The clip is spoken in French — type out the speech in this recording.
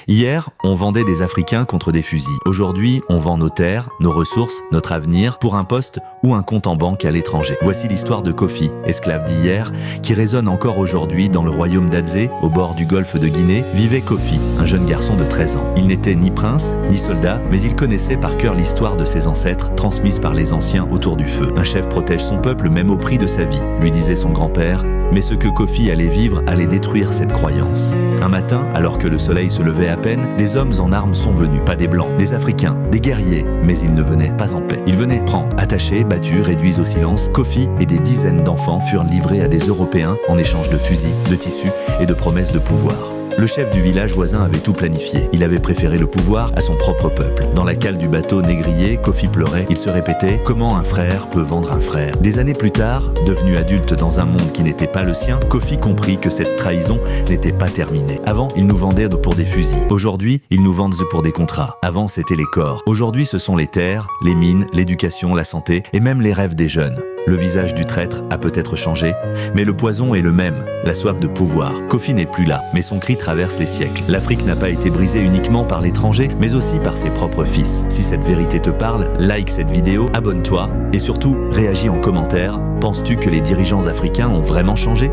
Hier, on vendait des Africains contre des fusils. Aujourd'hui, on vend nos terres, nos ressources, notre avenir pour un poste ou un compte en banque à l'étranger. Voici l'histoire de Kofi, esclave d'hier, qui résonne encore aujourd'hui dans le royaume d'Adzé, au bord du golfe de Guinée, vivait Kofi, un jeune garçon de 13 ans. Il n'était ni prince, ni soldat, mais il connaissait par cœur l'histoire de ses ancêtres, transmise par les anciens autour du feu. Un chef protège son peuple même au prix de sa vie, lui disait son grand-père. Mais ce que Kofi allait vivre allait détruire cette croyance. Un matin, alors que le soleil se levait à peine, des hommes en armes sont venus. Pas des blancs, des Africains, des guerriers, mais ils ne venaient pas en paix. Ils venaient prendre, attachés, battus, réduits au silence. Kofi et des dizaines d'enfants furent livrés à des Européens en échange de fusils, de tissus et de promesses de pouvoir. Le chef du village voisin avait tout planifié. Il avait préféré le pouvoir à son propre peuple. Dans la cale du bateau négrier, Kofi pleurait. Il se répétait « Comment un frère peut vendre un frère ?» Des années plus tard, devenu adulte dans un monde qui n'était pas le sien, Kofi comprit que cette trahison n'était pas terminée. Avant, ils nous vendaient pour des fusils. Aujourd'hui, ils nous vendent pour des contrats. Avant, c'était les corps. Aujourd'hui, ce sont les terres, les mines, l'éducation, la santé et même les rêves des jeunes. Le visage du traître a peut-être changé, mais le poison est le même, la soif de pouvoir. Kofi n'est plus là, mais son cri traverse les siècles. L'Afrique n'a pas été brisée uniquement par l'étranger, mais aussi par ses propres fils. Si cette vérité te parle, like cette vidéo, abonne-toi et surtout, réagis en commentaire. Penses-tu que les dirigeants africains ont vraiment changé ?